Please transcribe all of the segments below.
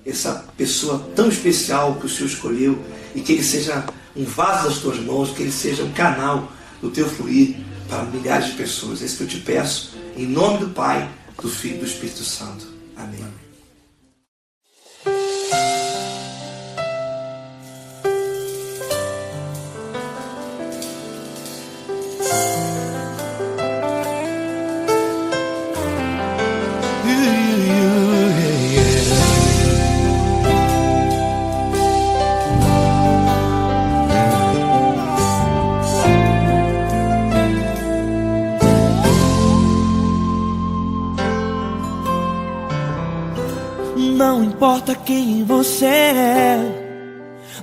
essa pessoa tão especial que o Senhor escolheu, e que ele seja um vaso das tuas mãos, que ele seja um canal do teu fluir para milhares de pessoas. É isso que eu te peço, em nome do Pai, do Filho e do Espírito Santo. Amém. Não importa quem você é,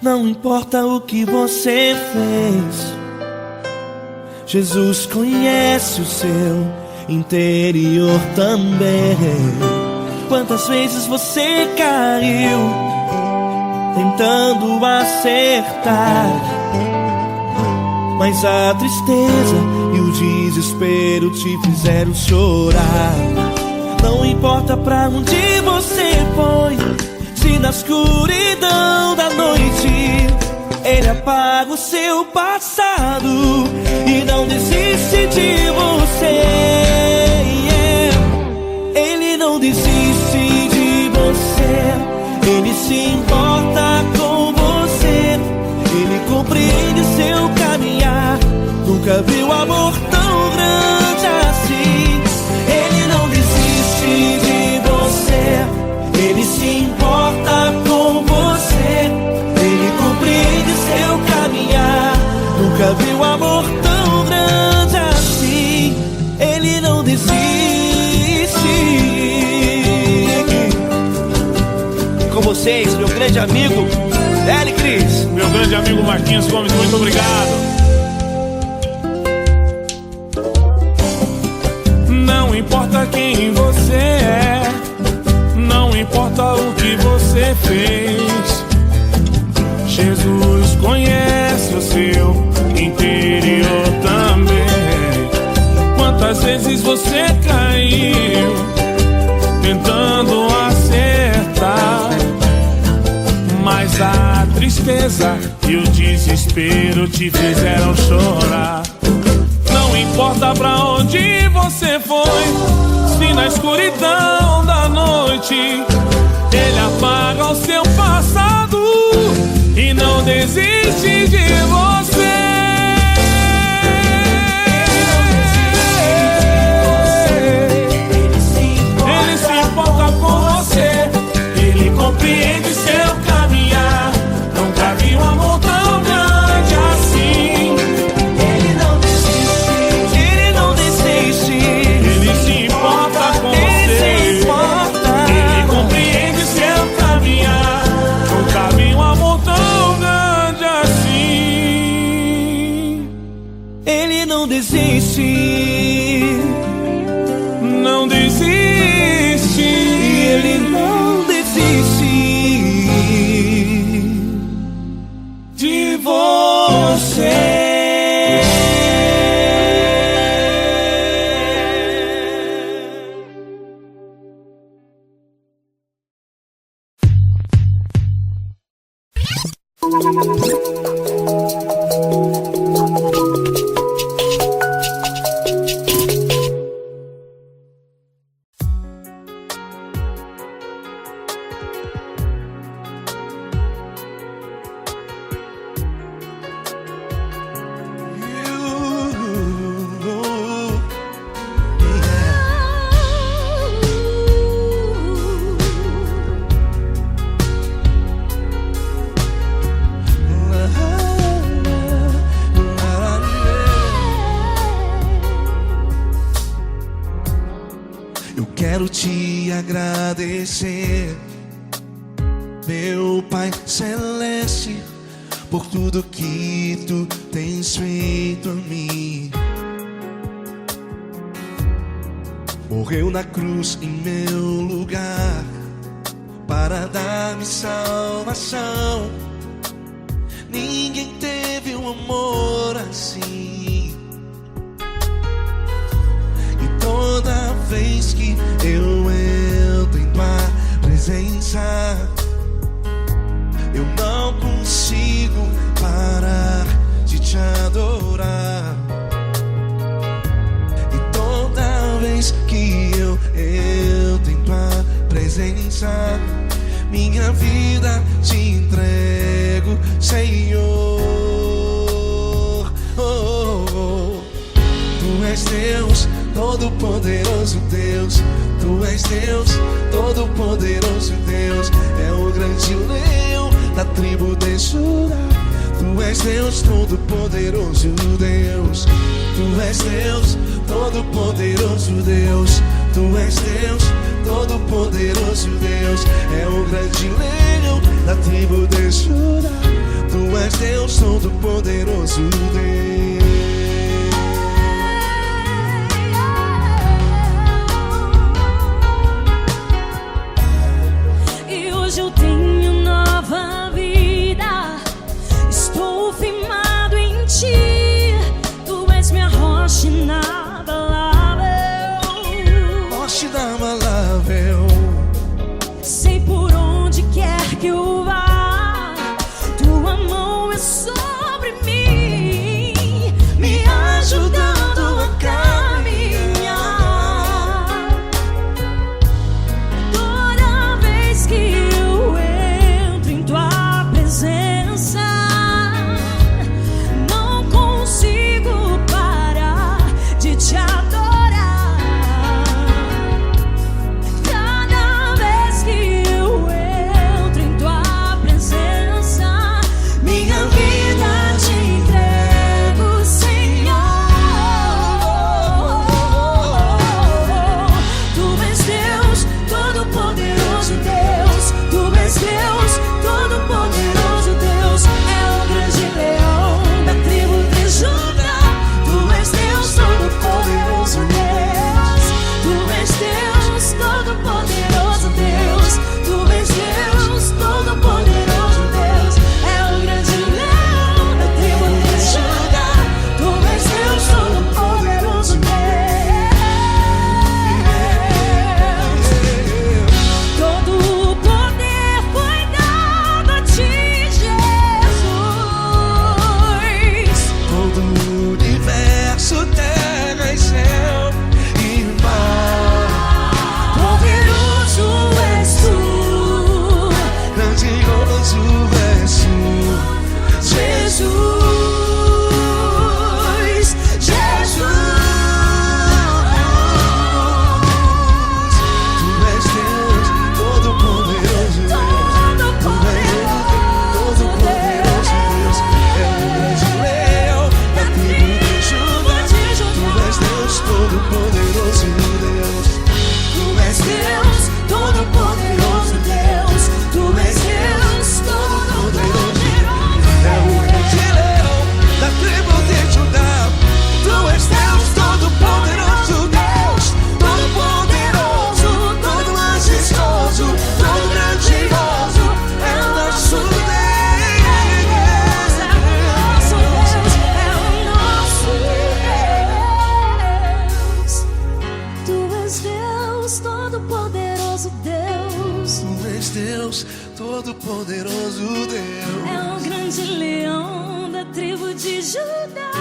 não importa o que você fez, Jesus conhece o seu interior também. Quantas vezes você caiu tentando acertar, mas a tristeza e o desespero te fizeram chorar. Não importa pra onde você foi, se na escuridão da noite Ele apaga o seu passado e não desiste de você. Ele não desiste de você, Ele se importa com você, Ele compreende seu caminhar. Nunca viu amor tão grande assim. Ele não desiste de você, Ele se importa com você, Ele compreende seu caminhar. Nunca viu amor tão grande assim. Ele não desiste. Com vocês, meu grande amigo L. Cris. Meu grande amigo Marquinhos Gomes, muito obrigado. Não importa quem você é, não importa o que você fez, Jesus conhece o seu interior também. Quantas vezes você caiu tentando acertar, mas a tristeza e o desespero te fizeram chorar. Não importa pra onde você foi, se na escuridão da noite Ele apaga o seu passado e não desiste de você. Ele se importa com você, Ele compreende seu caminhar. Nunca vi um amor tão grande assim. Ele não desiste, Ele não desiste, Ele se importa com Ele se você, importa. Ele compreende seu caminhar. Nunca vi um amor tão grande assim. Ele não desiste, Não desiste. Ele não desiste De você. Eu quero te agradecer, meu Pai Celeste, por tudo que Tu tens feito a mim. Morreu na cruz em meu lugar para dar-me salvação. Ninguém teve um amor assim. E toda vez que eu entro em Tua presença, adorar. E toda vez que eu entro em tua presença, minha vida te entrego, Senhor. Tu és Deus, Todo-Poderoso Deus. Tu és Deus, Todo-Poderoso Deus. É o grande leão da tribo de Judá. Tu és Deus, Todo-Poderoso Deus. Tu és Deus, Todo-Poderoso Deus. Tu és Deus, Todo-Poderoso Deus. É o grande leão da tribo de Judá. Tu és Deus, Todo-Poderoso Deus. E hoje eu tenho nova vida. Estou firmado em ti. Tu és minha rocha inabalável. Rocha inabalável. Sei por onde quer que eu vá, tua mão é sobre mim, me ajudando a caminhar. Toda vez que eu entro em tua presença, não consigo parar de te adorar. Cada vez que eu entro em tua presença, minha vida te entrego, Senhor. Tu és Deus, Todo-Poderoso Deus. Tu és Deus, Todo-Poderoso Deus. É o grande leão da tribo de Judá. Tu és Deus, Todo-Poderoso Deus. Tu és Deus, Todo-Poderoso Deus. Tu és Deus, Todo-Poderoso Deus. É o grande leão da tribo de Judá. Tu és Deus, Todo-Poderoso Deus. Todo o poder foi dado a ti, Jesus. Todo o universo, terra e céu e mar. Poderoso és tu, Grandioso és tu, Jesus. Jesus. Tu és Deus, Todo-Poderoso Deus. Tu és Todo-Poderoso Deus. É o grande leão da tribo de Judá. Tu és Deus, Todo-Poderoso Deus. Tu és Deus, Todo-Poderoso Deus. Tu és Deus, Todo-Poderoso. É o grande leão da tribo de Judá. Tu és Deus, Todo-Poderoso Deus. Todo-Poderoso, todo majestoso, todo grandioso. É o nosso Deus. É o nosso Deus, é o nosso Deus. Tu és Deus, Todo-Poderoso Deus. Tu és Deus, Todo-Poderoso Deus. É o grande leão da tribo de Judá.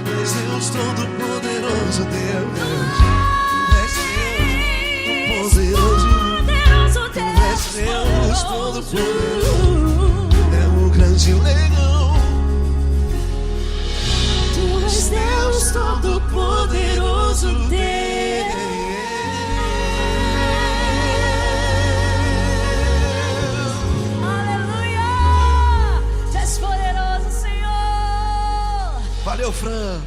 Tu és Deus, Todo-Poderoso Deus. Tu és Deus, Todo-Poderoso. Poderoso Tu és Deus, Deus. Todo-Poderoso. É o grande leão. Tu és Deus, Todo-Poderoso Deus. Aleluia! Tu és poderoso, Senhor. Valeu, Fran.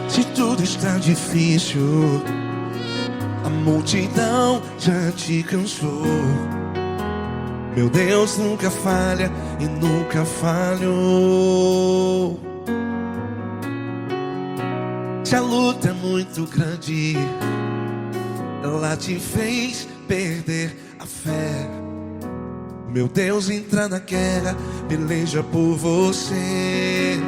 Se tudo está difícil, a multidão já te cansou. Meu Deus nunca falha e nunca falhou. Se a luta é muito grande, ela te fez perder a fé. Meu Deus entra na guerra, peleja por você.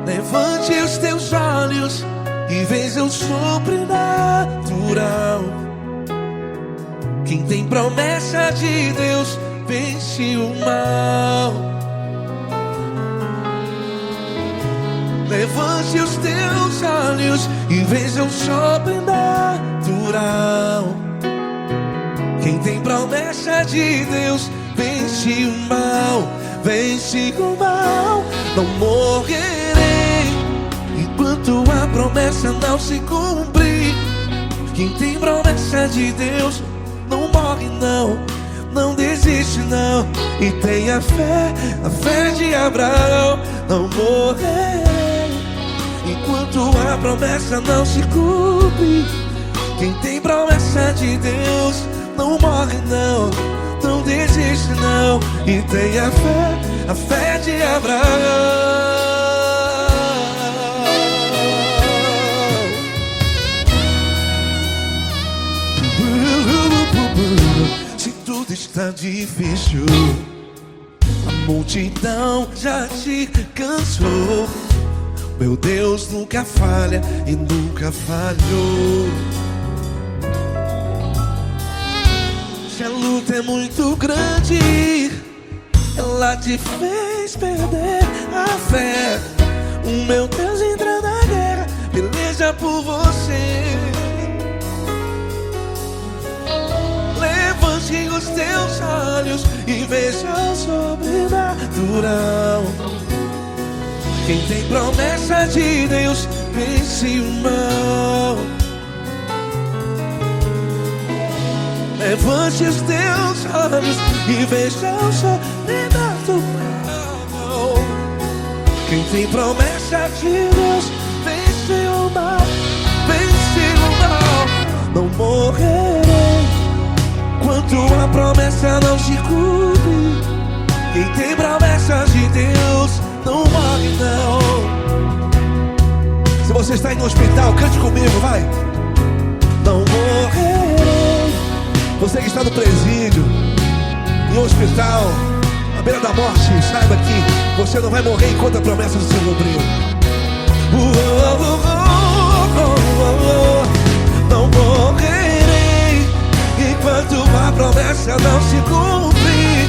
Levante os teus olhos e veja o sobrenatural. Quem tem promessa de Deus vence o mal. Levante os teus olhos e veja o sobrenatural. Quem tem promessa de Deus vence o mal. Vence o mal. Não morrerei enquanto a promessa não se cumprir. Quem tem promessa de Deus não morre não, não desiste não. E tenha a fé de Abraão. Não morrerei enquanto a promessa não se cumpre. Quem tem promessa de Deus não morre não, não desiste não. E tenha a fé de Abraão. Se tudo está difícil, a multidão já te cansou. Meu Deus nunca falha e nunca falhou. Se a luta é muito grande, ela te fez perder a fé. O meu Deus entra na guerra, peleja por você. Levante os teus olhos e veja o sobrenatural. Quem tem promessa de Deus vence o mal. Levante os teus olhos e veja o sobrenatural. Quem tem promessa de Deus vence o mal. Vence o mal. Não morrerei enquanto a promessa não se cumpre. Quem tem promessa de Deus não morre não. Se você está aí no hospital, cante comigo, vai. Não morrerei. Você que está no presídio, em um hospital, à beira da morte, saiba que você não vai morrer enquanto a promessa não se cumprir. Não morrerei enquanto a promessa não se cumprir.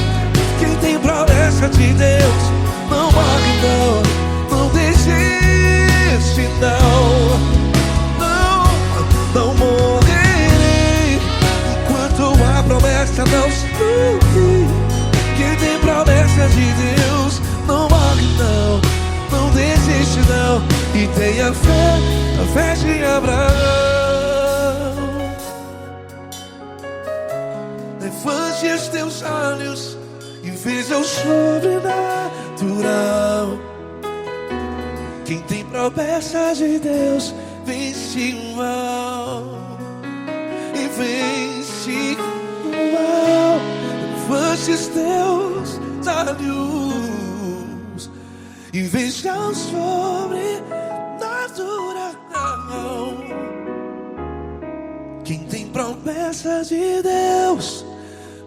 Quem tem promessa de Deus não morre não, não desiste não. Não morrerei enquanto a promessa não se cumprir. Quem tem promessa de Deus não morre não, não desiste não. E tenha a fé de Abraão. Levante os teus olhos e veja o sobrenatural. Quem tem promessa de Deus vence o mal. E vence o mal. Levante os teus olhos e veja o sobrenatural. Quem tem promessa de Deus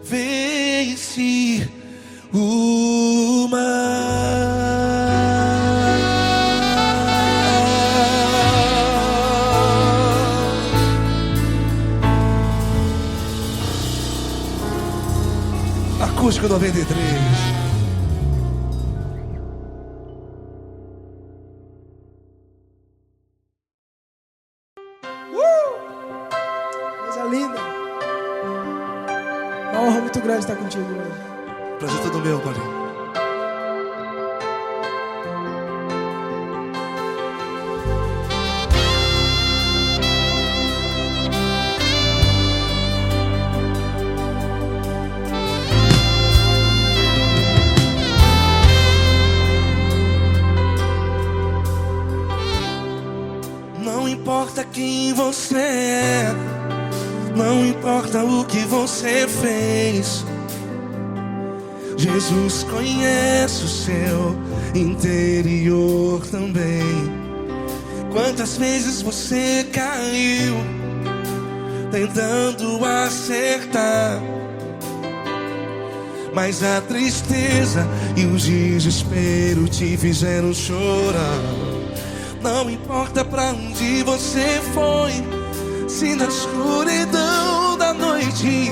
vence o mal. Acústico 93. Coisa linda. Uma honra muito grande estar contigo hoje. Prazer todo meu, Paulinho. Não importa quem você é, não importa o que você fez, Jesus conhece o seu interior também. Quantas vezes você caiu tentando acertar, mas a tristeza e o desespero te fizeram chorar. Não importa pra onde você foi, se na escuridão da noite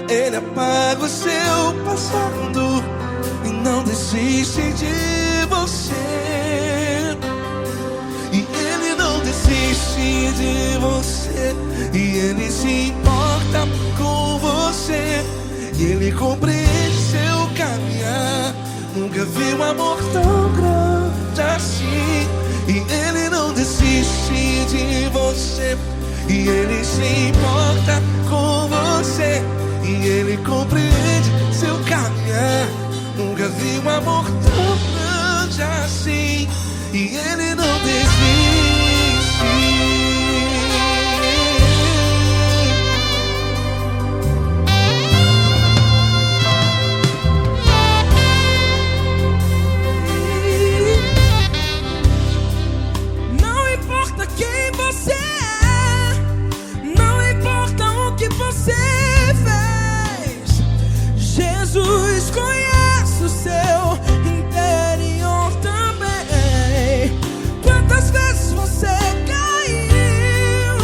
Ele apaga o seu passado e não desiste de você. E Ele não desiste de você, e Ele se importa com você, e Ele compreende seu caminhar. Nunca vi um amor tão grande assim. E Ele não desiste de você, e Ele se importa com você, e Ele compreende seu caminhar. Nunca vi um amor tão grande assim. E Ele não desiste. Não importa quem você é, não importa o que você fez, Jesus conhece o seu interior também. Quantas vezes você caiu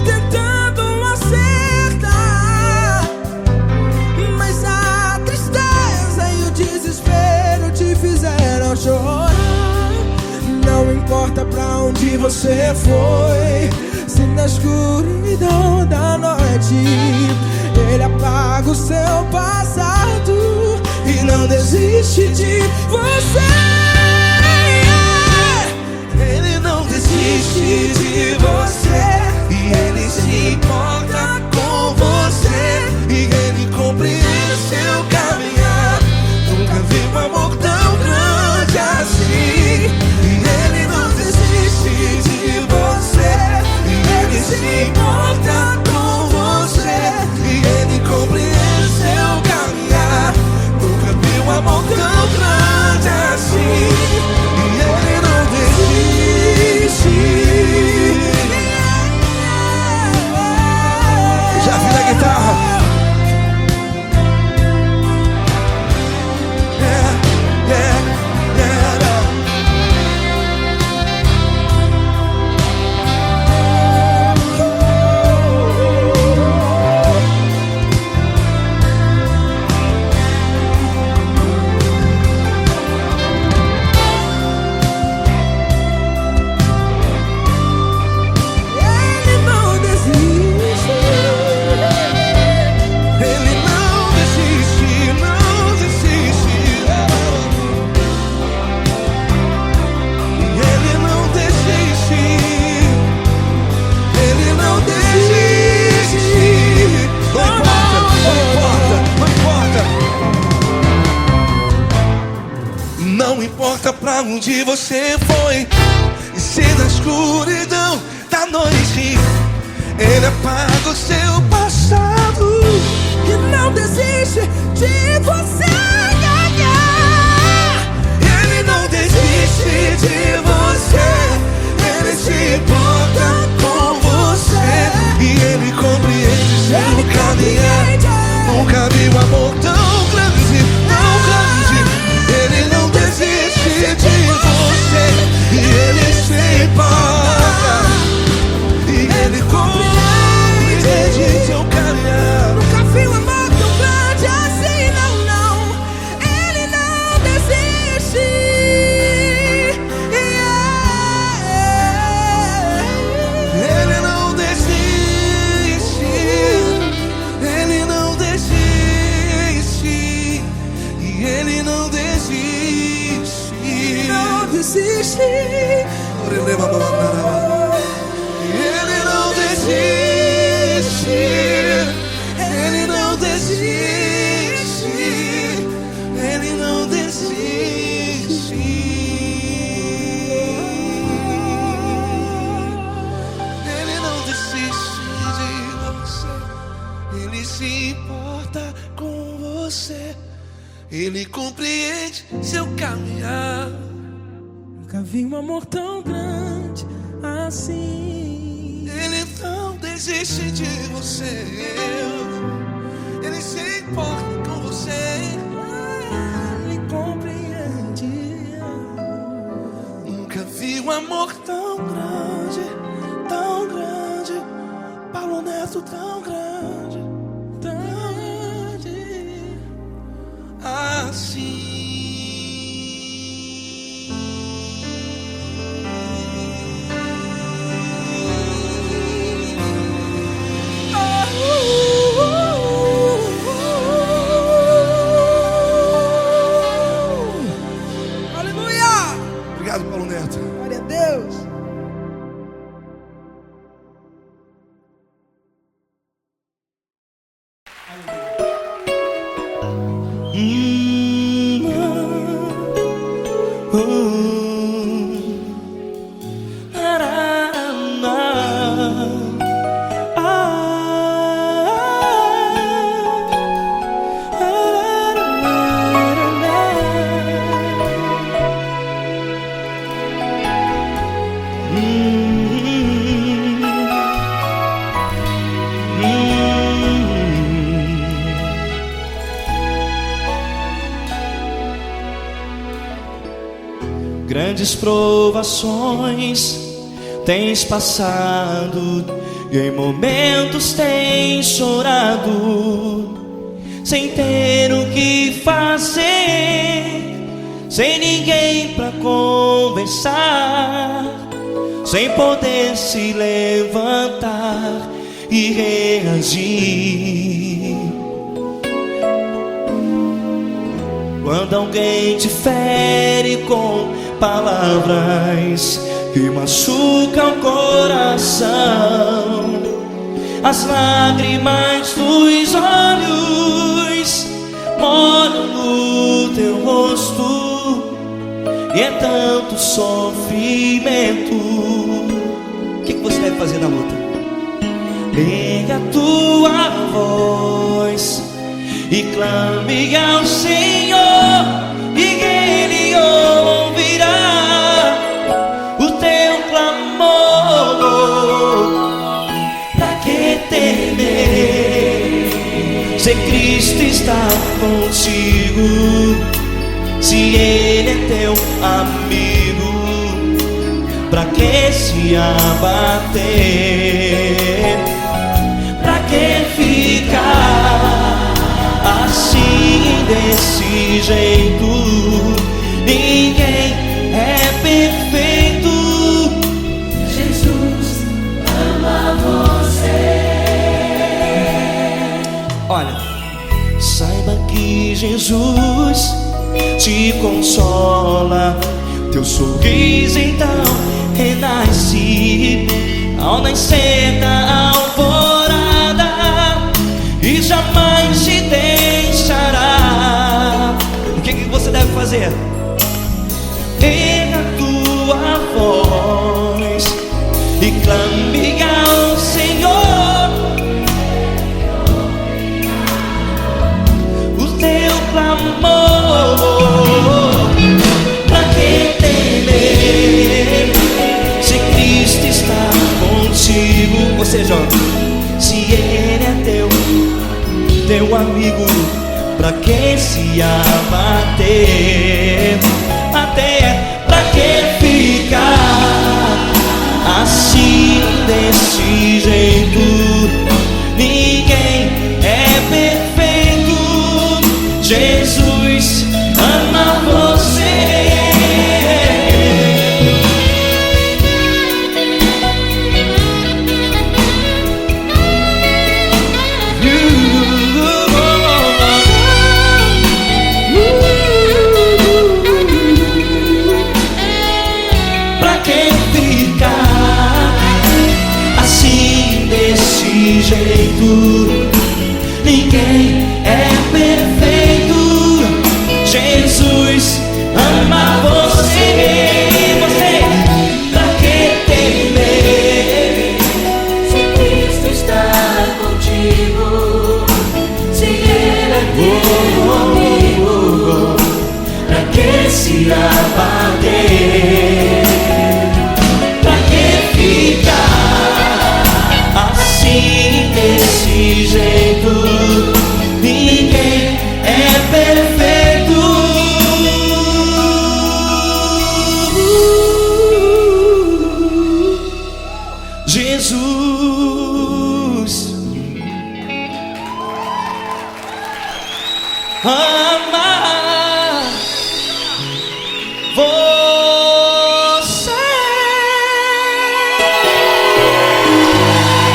tentando acertar, mas a tristeza e o desespero te fizeram chorar. Não importa pra onde você foi, se na escuridão da noite Ele apaga o seu passado e não desiste de você. Ele não desiste de você, e Ele se importa com você, e Ele compreende seu caminhar. Nunca vi um amor tão grande assim. E Ele não desiste de você, e Ele se importa com você, e Ele compreende seu caminhar. Nunca vi um amor tão grande assim. E Ele não desiste. Já vi na guitarra. Não importa pra onde você foi, e se na escuridão da noite Ele apaga o seu passado E não desiste de você ganhar. Ele não desiste de você, Ele se importa com você, e Ele compreende seu caminhar. Nunca vi um amor tão grande, tão grande. Ele não desiste de você, e Ele se importa, e Ele compreende seu caminhar. Nunca vi um amor tão grande assim, não, não. Ele não desiste. Ele não desiste, Ele não desiste, e Ele não desiste. Não desiste. Ele não desiste, Ele não desiste, Ele não desiste. Ele não desiste de você, Ele se importa com você, Ele compreende seu caminhar. Nunca vi um amor tão grande assim. Ele não desiste de você. Ele se importa com você. Ele compreende. Nunca vi um amor tão grande, tão grande. Paulo Neto tão grande, tão grande assim. Aleluia! Obrigado, Paulo Neto. Glória a Deus. Grandes provações tens passado e em momentos tens chorado, sem ter o que fazer, sem ninguém pra conversar, sem poder se levantar e reagir. Quando alguém te fere com palavras que machucam o coração, as lágrimas dos olhos molham no teu rosto, e é tanto sofrimento. O que você deve fazer na luta? Erga a tua voz e clame ao Senhor, e Ele ouvirá o teu clamor. Pra que temer, se Cristo está contigo, se Ele é teu amigo? Pra que se abater? Pra que ficar assim, desse jeito? Ninguém é perfeito. Jesus ama você. Olha, saiba que Jesus te consola, teu sorriso então renasce ao nascer da alvorada e jamais te deixará. O que você deve fazer? Erga a tua voz e clame ao Senhor, o teu clamor. Pra que temer, se Cristo está contigo? Ou seja, se Ele é teu amigo, pra que se abater? Até pra que ficar assim, desse jeito? Ninguém é perfeito. Jesus ama você. Jeito, ninguém é perfeito. Jesus ama você. Você, pra que temer, Se Cristo está contigo, se Ele é teu amigo, pra que se abater? Pra que ninguém é perfeito. Jesus ama você.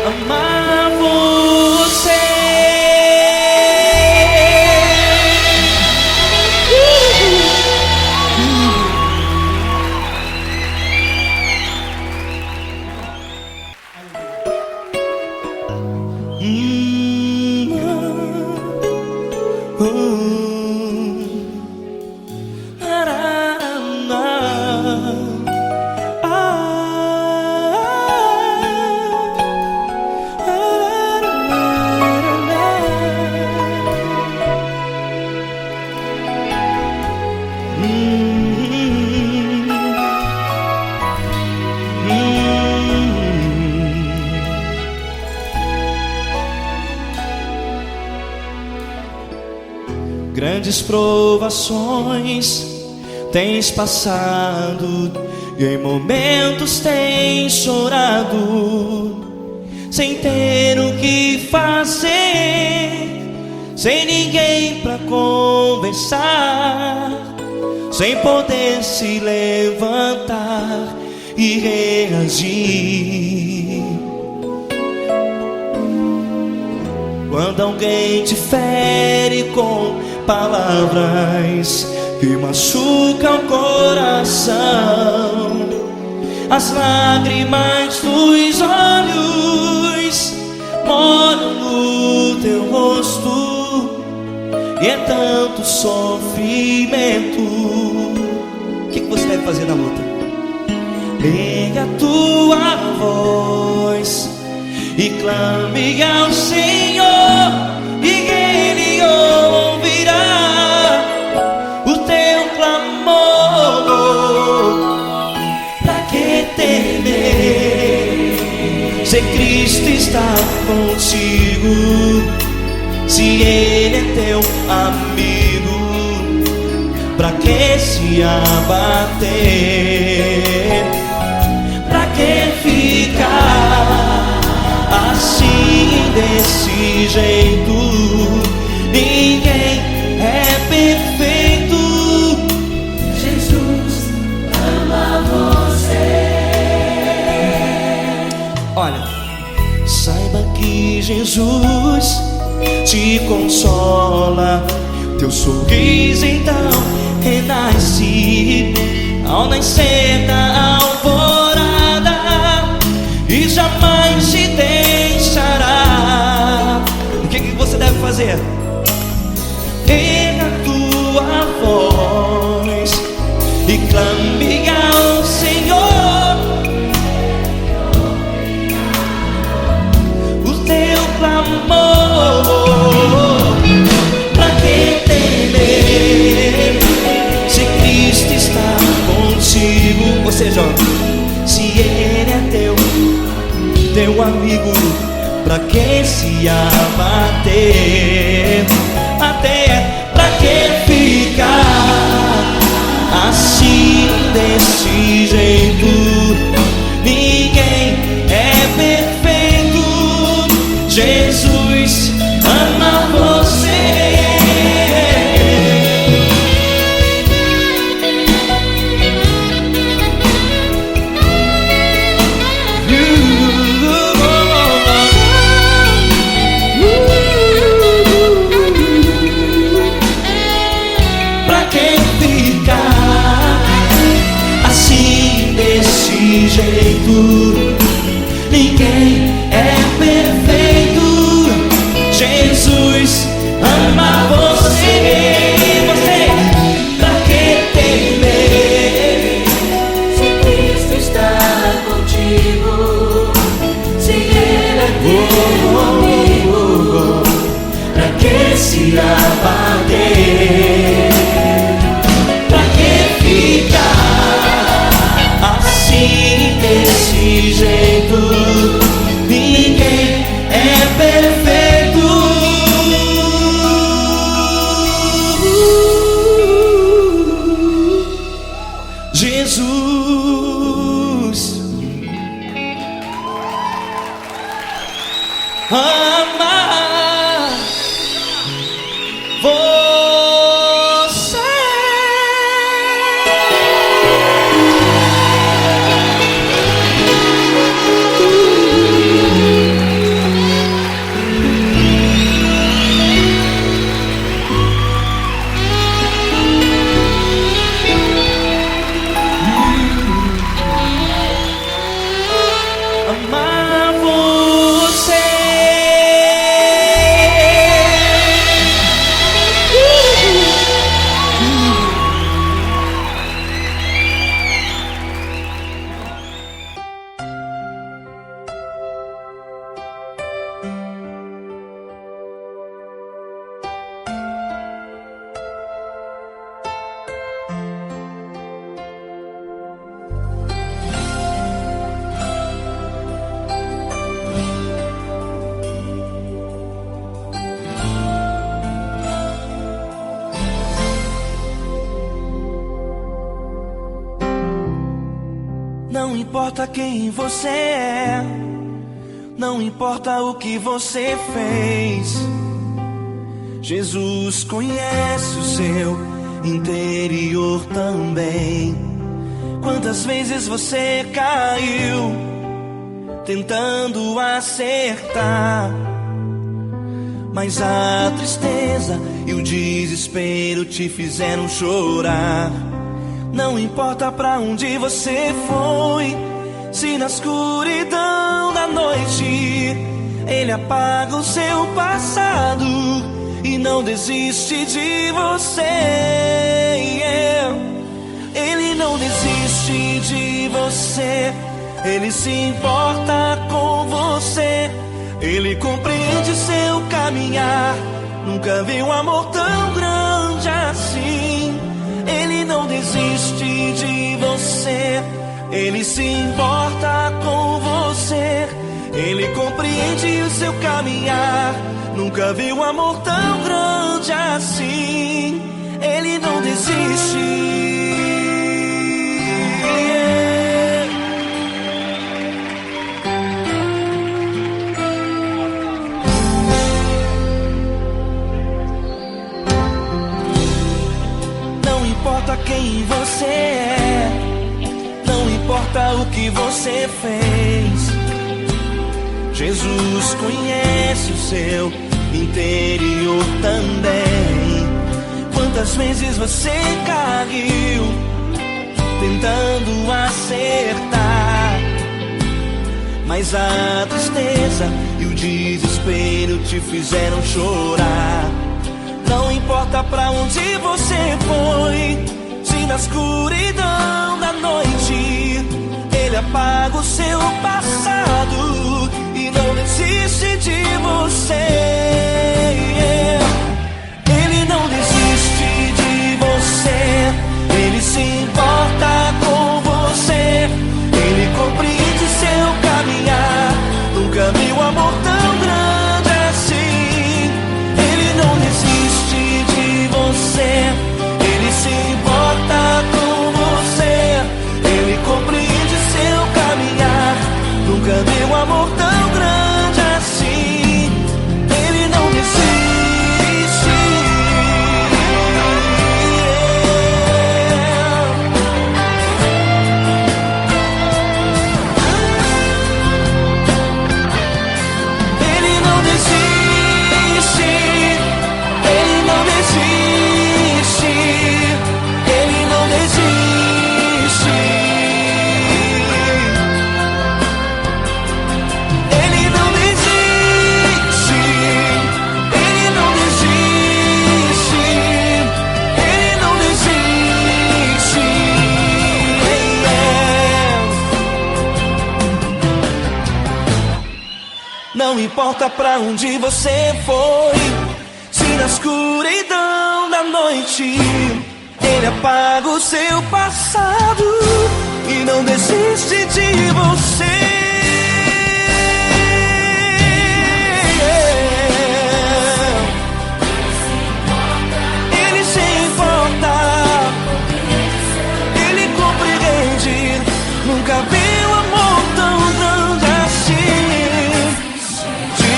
Amar você. Grandes provações tens passado e em momentos tens chorado, sem ter o que fazer, sem ninguém pra conversar, sem poder se levantar e reagir. Quando alguém te fere com palavras que machucam o coração, as lágrimas dos olhos molham no teu rosto, e é tanto sofrimento. O que você deve fazer na luta? Erga a tua voz e clame ao Senhor, e Ele ouvirá o teu clamor. Pra que temer, se Cristo está contigo, se Ele é teu amigo? Pra que se abater? Pra que ficar assim, desse jeito? Ninguém é perfeito. Jesus ama você. Olha, saiba que Jesus te consola, teu sorriso então renasce ao nascer da alvorada, e jamais te deixará. O que você deve fazer? Erga a tua voz e clame ao Senhor, o teu clamor. Pra que temer, se Cristo está contigo? Ou seja, se Ele é teu amigo, pra que se abater? Até pra que ficar assim, desse jeito? Ninguém é perfeito. Jesus ama você. Jeito, ninguém é perfeito. amar você. Amar você. Não importa quem você é, não importa o que você fez, Jesus conhece o seu interior também. Quantas vezes você caiu tentando acertar, mas a tristeza e o desespero te fizeram chorar. Não importa pra onde você foi, se na escuridão da noite Ele apaga o seu passado e não desiste de você. Ele não desiste de você, Ele se importa com você. Ele compreende seu caminhar, nunca vi um amor tão grande assim. Ele não desiste de você, Ele se importa com você. Ele compreende o seu caminhar, nunca vi um amor tão grande assim. Ele não desiste. Não importa quem você é, não importa o que você fez, Jesus conhece o seu interior também. Quantas vezes você caiu tentando acertar, mas a tristeza e o desespero te fizeram chorar. Não importa pra onde você foi, se na escuridão da noite Ele apaga o seu passado e não desiste de você. Ele não desiste de você, Ele se importa com você. Ele compreende seu caminhar, nunca vi um amor tão grande assim. Ele não desiste de você, Ele se importa com você. Ele compreende seu caminhar, nunca vi um amor tão grande assim. Ele não desiste. Ele não desiste. Ele não desiste. Ele não desiste. Ele não desiste. Ele não desiste. Ele não desiste. Não importa pra onde você foi, se na escuridão da noite Ele apaga o seu passado e não desiste de você. Ele se importa, Ele compreende, nunca vi um amor tão grande assim. De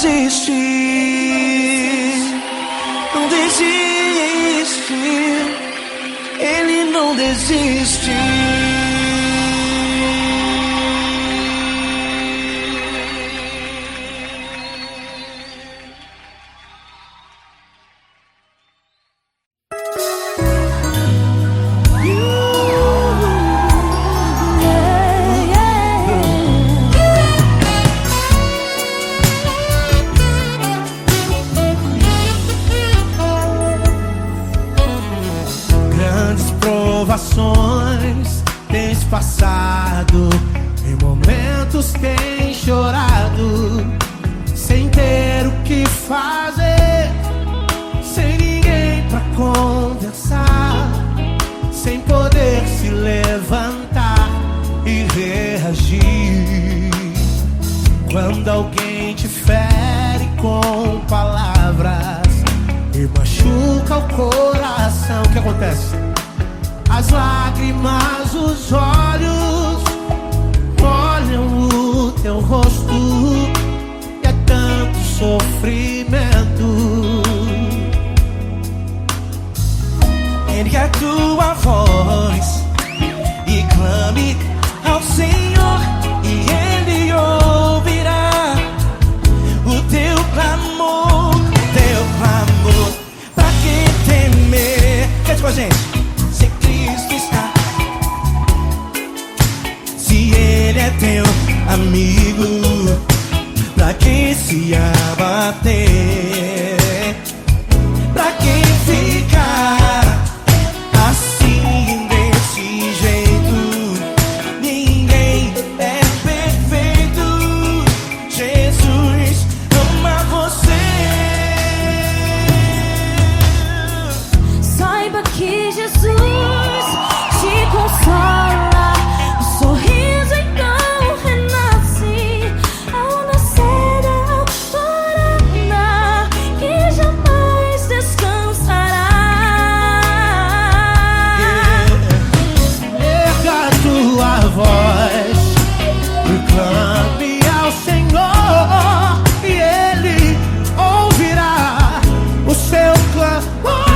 desiste, não desiste, Ele não desiste. Provações tens passado, em momentos tens chorado, sem ter o que fazer, sem ninguém pra conversar, sem poder se levantar e reagir. Quando alguém te fere com palavras e machuca o coração, o que acontece? As lágrimas, os olhos olham o teu rosto e é tanto sofrimento. Ergue a tua voz e clame ao Senhor e Ele ouvirá o teu clamor, pra que temer? Cante com a gente. Se Ele é teu amigo, pra que se abater? Pra que ficar assim desse jeito? Ninguém é perfeito. Jesus ama você. Saiba que Jesus te consola. O sorriso então renasce ao nascer da alvorada, que jamais descansará. Erga a tua voz, proclame ao Senhor e Ele ouvirá o seu clamor.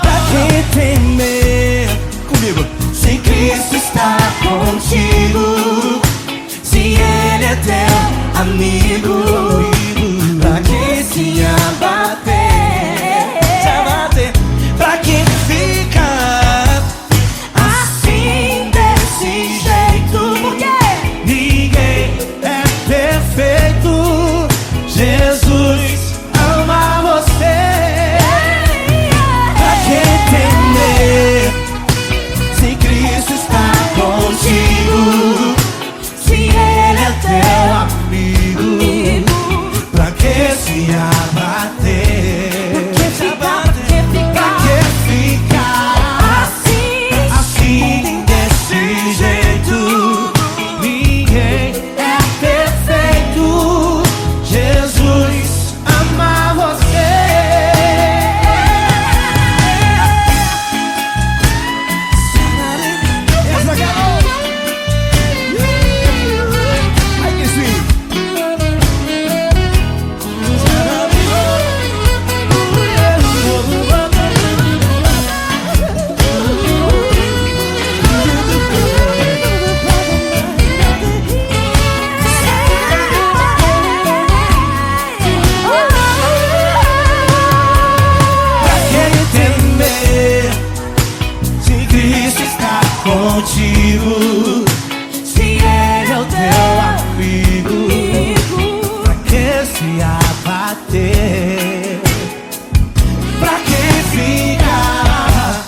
Pra que temer? Comigo. Se Cristo está contigo, se Ele é teu amigo, pra que se abater? Pra que ficar assim desse jeito? Ninguém é perfeito. Jesus ama você. Pra que temer? Se Cristo está contigo, se Ele é teu amigo, pra que se abater? Pra que ficar assim desse jeito? Ninguém é perfeito. Jesus ama você. Ai, que sweet. Pra que temer? Se Cristo está contigo, se Ele é o teu amigo, pra que se abater? Pra que ficar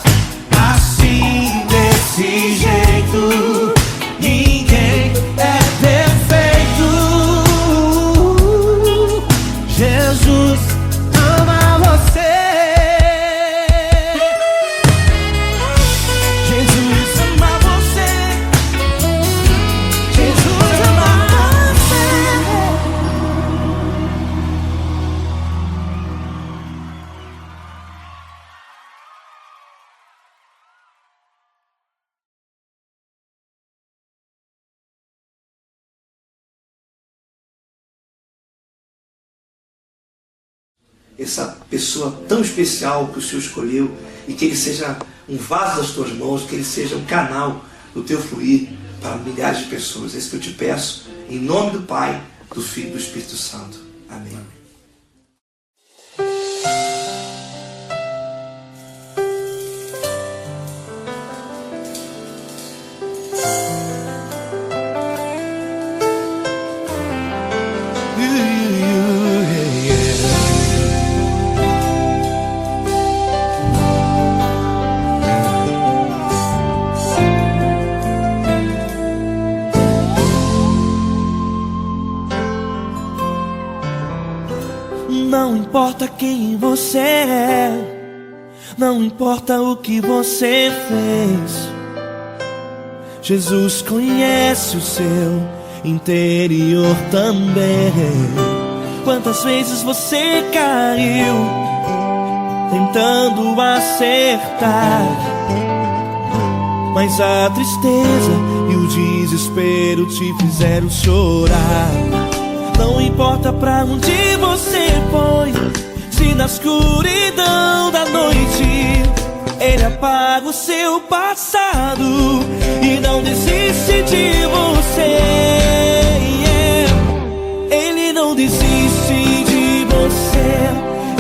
assim desse jeito? Ninguém é perfeito. Jesus ama você. Jesus ama você. Jesus ama você. essa pessoa tão especial que o Senhor escolheu e que ele seja um vaso das tuas mãos, que ele seja um canal do teu fluir para milhares de pessoas. É isso que eu te peço, em nome do Pai, do Filho e do Espírito Santo. Amém. Não importa quem você é, não importa o que você fez, Jesus conhece o seu interior também. Quantas vezes você caiu tentando acertar, mas a tristeza e o desespero te fizeram chorar. Não importa pra onde você foi, se na escuridão da noite Ele apaga o seu passado e não desiste de você. Ele não desiste de você,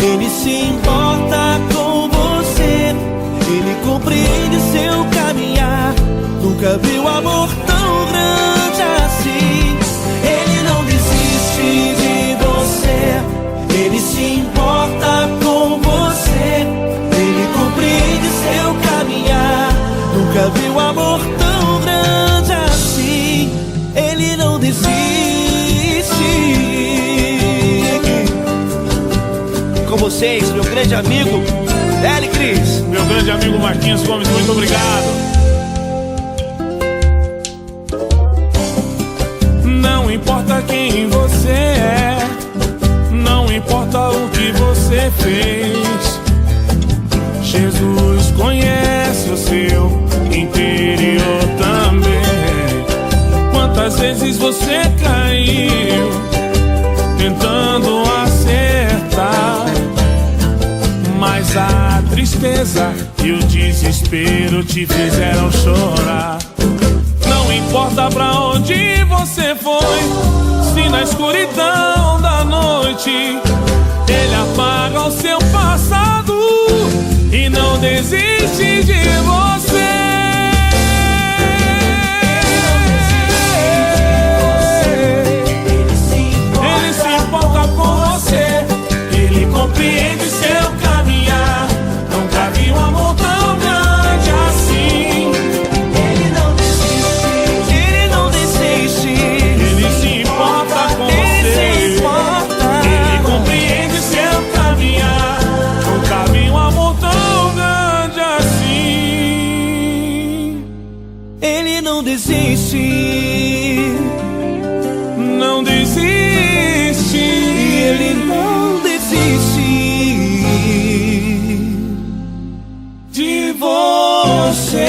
Ele se importa com você, Ele compreende seu caminhar. Nunca viu amor tão grande assim. Ele não desiste de você, Ele se importa com você, Ele compreende seu caminhar. Nunca viu amor tão grande assim. Ele não desiste. Com vocês, meu grande amigo L. Cris. Meu grande amigo Marquinhos Gomes, muito obrigado. Não importa quem você é, não importa o que você fez, Jesus conhece o seu interior também. Quantas vezes você caiu tentando acertar, mas a tristeza e o desespero te fizeram chorar. Não importa pra onde você foi, se na escuridão da noite Ele apaga o seu passado e não desiste de você. Ele se importa com você, Ele compreende seu caminhar. Nunca vi um amor tão grande assim. Ele não desiste, Ele não desiste, Ele se importa com você, Ele compreende seu caminhar. Nunca vi um amor tão grande assim. Ele não desiste, não desiste, Ele não desiste de você.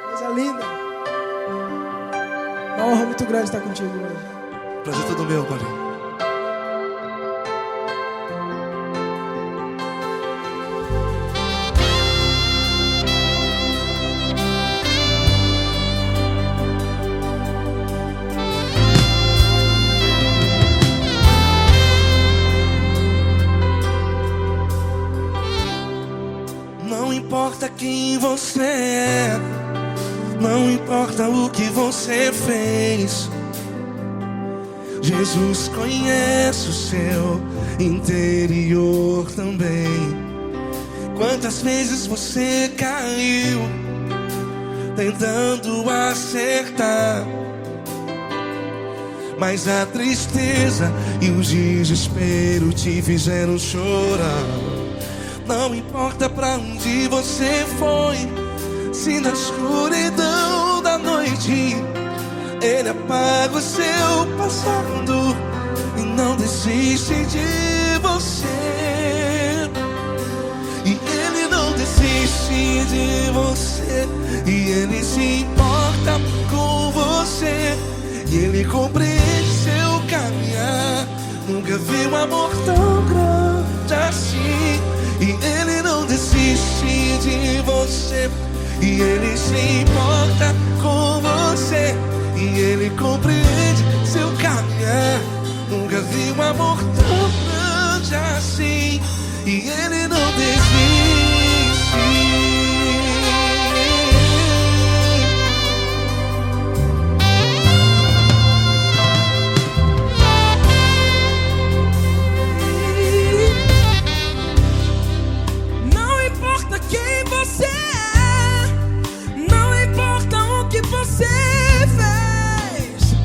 Coisa linda. Uma honra muito grande estar contigo hoje. Prazer todo meu, Paulinho. Não importa quem você é, não importa o que você fez, Jesus conhece o seu interior também. Quantas vezes você caiu tentando acertar, mas a tristeza e o desespero te fizeram chorar. Não importa pra onde você foi, se na escuridão da noite noite. Ele apaga o seu passado e não desiste de você. E ele não desiste de você. E ele se importa com você. E ele compreende seu caminhar. Nunca vi um amor tão grande assim. E ele não desiste de você. E ele se importa com você. E ele compreende seu caminhar. Nunca vi um amor tão grande assim. E ele não desiste. Não importa quem você é, não importa o que você fez,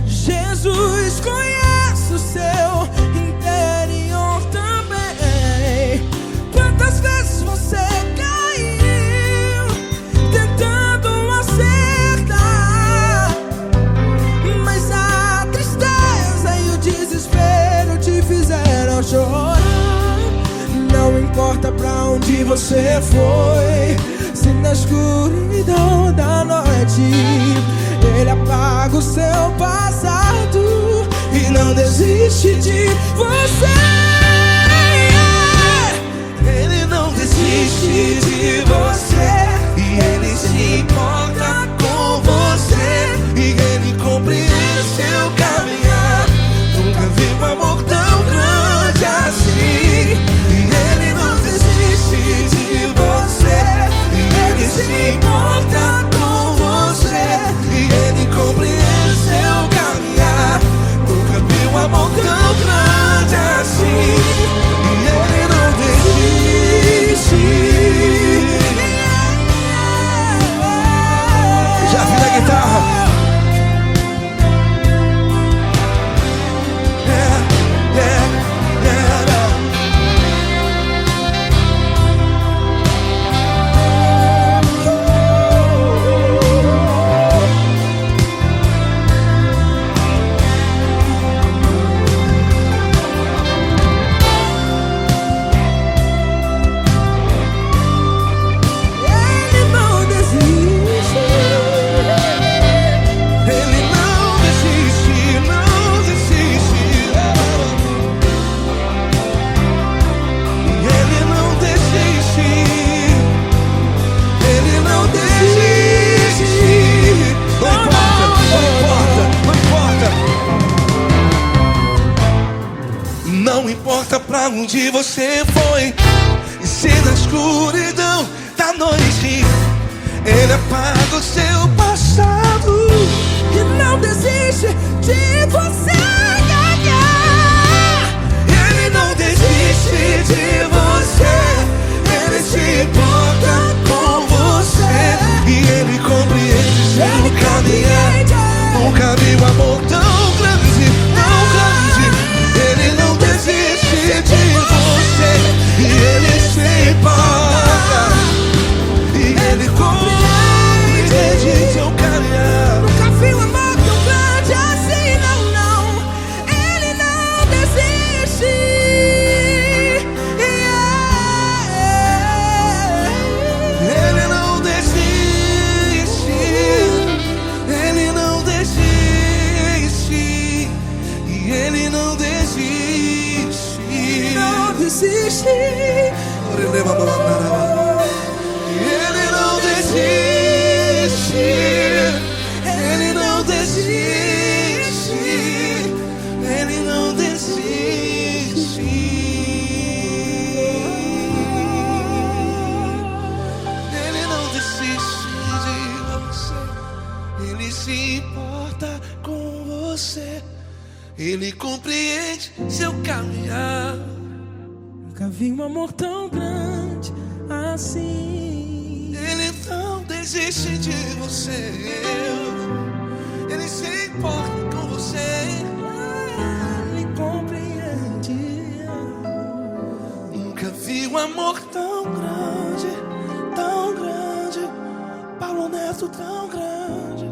Jesus conhece o seu interior também. Quantas vezes você caiu tentando acertar, mas a tristeza e o desespero te fizeram chorar. Não importa pra onde você foi, se na escuridão da noite ele apaga o seu passado e não desiste de você. Ele não desiste de você. E ele se importa com você. E ele compreende seu caminhar. Nunca vi um amor tão grande assim. E ele não desiste de você. E ele se importa com você. E ele compreende seu caminhar. Nunca vi um amor tão grande assim. E ele não desiste. Já vi na guitarra. Ele não desiste. Ele não desiste, não desiste. E ele não desiste. Ele não desiste. Não importa, não importa, não importa. Não importa pra onde você foi. E se na escuridão da noite ele apaga o seu passado. E não desiste de você. Ele não desiste de você. Ele se importa com você. E ele compreende seu caminhar. Nunca vi um amor tão grande, tão grande. Ele não desiste de você. E ele se importa. E ele compreende seu caminhar. Nunca vi um amor tão grande assim, não, não. Ele não desiste. Ele não desiste. Ele não desiste. E ele não desiste. Não desiste. Ele não desiste. Ele não desiste. Ele não desiste. Ele não desiste de você. Ele se importa com você. Ele compreende seu caminhar. Nunca vi um amor tão grande assim. Ele não desiste de você. Ele se importa com você. Ele compreende. Nunca vi um amor tão grande, tão grande. Paulo Neto tão grande.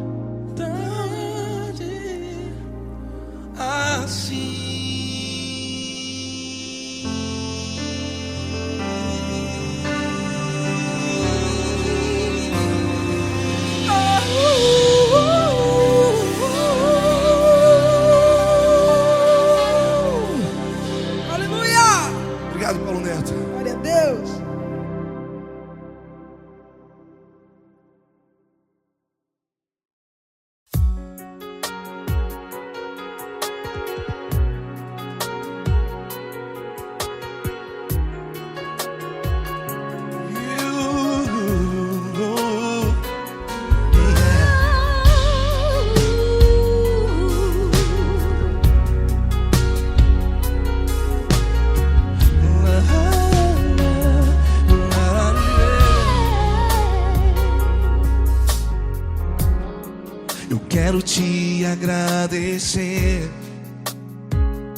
quero te agradecer,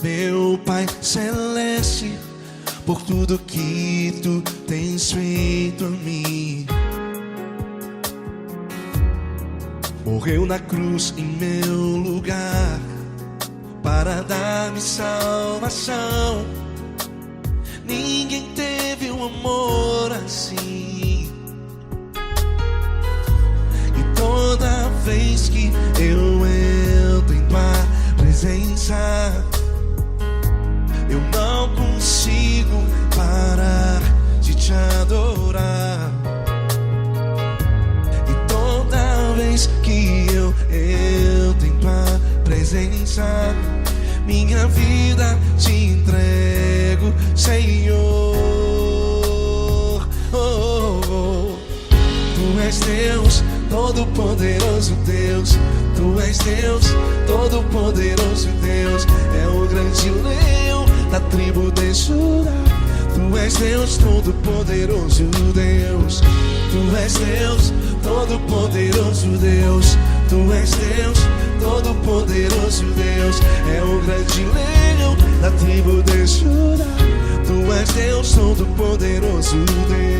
meu Pai Celeste, por tudo que tu tens feito a mim. Morreu na cruz em meu lugar para dar-me salvação. Ninguém teve um amor assim. E toda vez que eu entro em tua presença, eu não consigo parar de te adorar. E toda vez que eu entro em tua presença, minha vida te entrego, Senhor. Oh, oh, oh. Tu és Deus, todo-poderoso Deus. Tu és Deus, todo-poderoso Deus. É o grande leão da tribo de Judá. Tu és Deus, todo-poderoso Deus. Tu és Deus, todo-poderoso Deus. Tu és Deus, todo-poderoso Deus. É o grande leão da tribo de Judá. Tu és Deus, todo-poderoso Deus.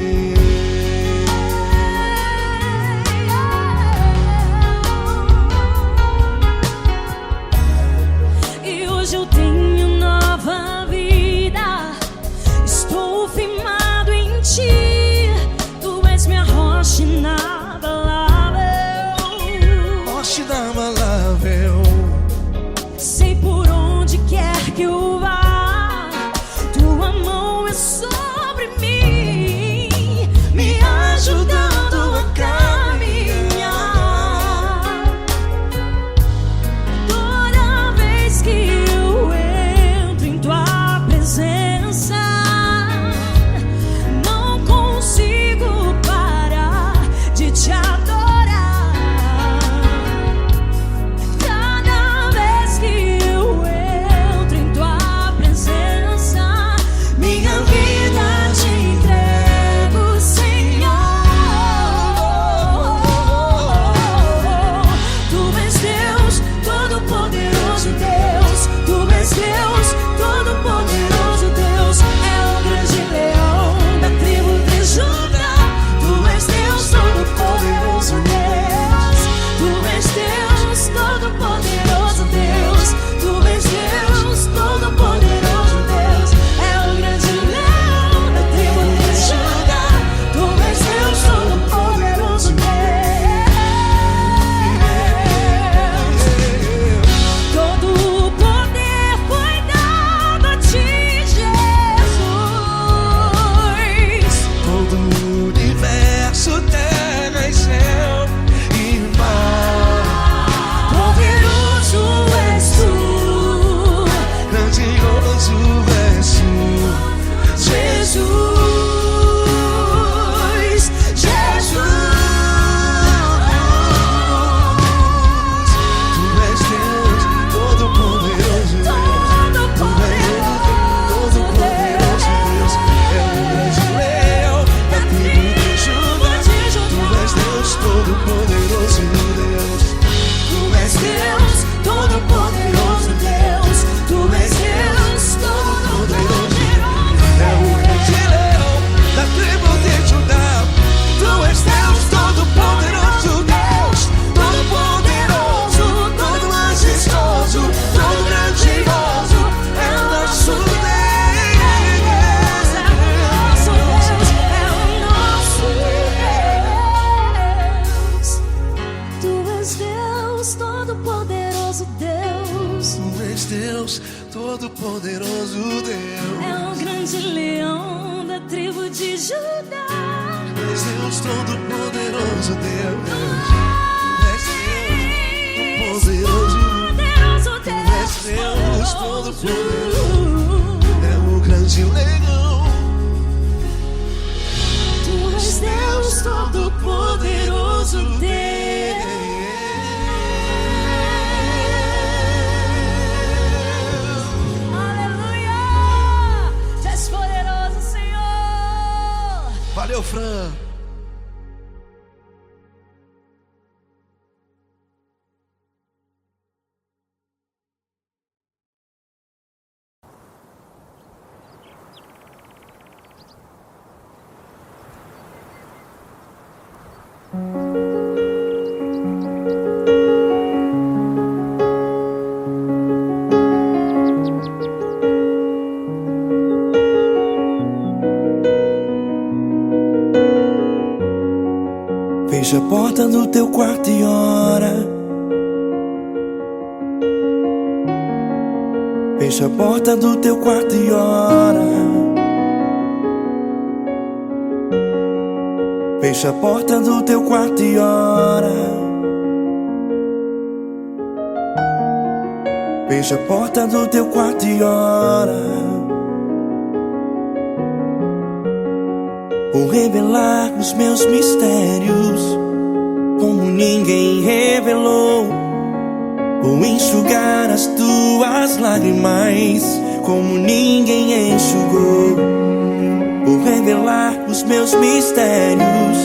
Eu tenho nova vida, estou firmado em ti. Tu és minha rocha inabalável, rocha inabalável. Sei por onde quer que eu vá, tua mão é sobre mim, me ajudando a caminhar. Toda vez que não consigo parar de te adorar. Cada vez que eu entro em tua presença, minha vida te entrego, Senhor. Tu és Deus, todo-poderoso Deus. Tu és Deus, todo-poderoso Deus. É o grande leão da tribo de Judá. Tu és Deus, todo-poderoso Deus. Tu és Deus, todo-poderoso Deus. Tu és Deus, todo-poderoso Deus. É o grande leão da tribo de Judá. Tu és Deus, todo-poderoso Deus. Todo o poder foi dado a ti, Jesus. Todo o universo, terra e céu e mar. Poderoso és tu, Grandioso és tu, Jesus. Jesus. Tu és Deus, todo-poderoso Deus. Tu és Deus, todo-poderoso Deus. É o grande leão da tribo de Judá. Tu és Deus, todo-poderoso Deus. Tu és Deus, todo-poderoso Deus. Tu és Deus, todo-poderoso. É o grande leão da tribo de Judá. Tu és Deus, todo-poderoso Deus. Todo-poderoso, todo majestoso, todo grandioso. É o nosso Deus. É o nosso Deus, é o nosso Deus. Tu és Deus, todo-poderoso Deus. Tu és Deus, todo-poderoso Deus. É o grande leão da tribo de Judá. Tu és Deus, todo-poderoso Deus. Tu és Deus, poderoso. Poderoso Tu és Deus, Deus, todo-poderoso. É o grande leão. Tu és Deus, todo-poderoso Deus. Aleluia! Tu és poderoso, Senhor. Valeu, Fran. Fecha a porta do teu quarto e ora. Fecha a porta do teu quarto e ora. Fecha a porta do teu quarto e ora. Fecha a porta do teu quarto e ora. Vou revelar os meus mistérios como ninguém revelou. Vou enxugar as tuas lágrimas como ninguém enxugou. Vou revelar os meus mistérios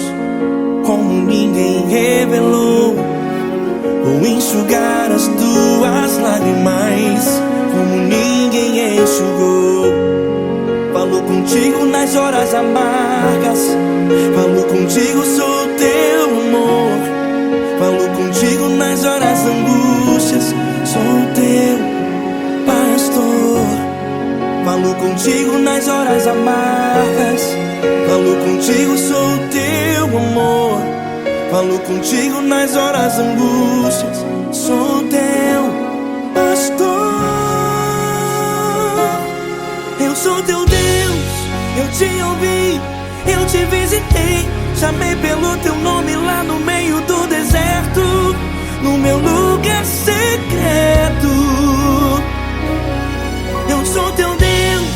como ninguém revelou. Vou enxugar as tuas lágrimas como ninguém enxugou. Falo contigo nas horas amargas, falo contigo, sou teu amor. Falo contigo nas horas angústias, sou teu pastor. Falo contigo nas horas amargas, falo contigo, sou teu amor. Falo contigo nas horas angústias, sou teu pastor. Eu sou teu Deus, eu te ouvi, eu te visitei. Chamei pelo teu nome lá no meio do deserto, no meu lugar secreto. Eu sou teu Deus,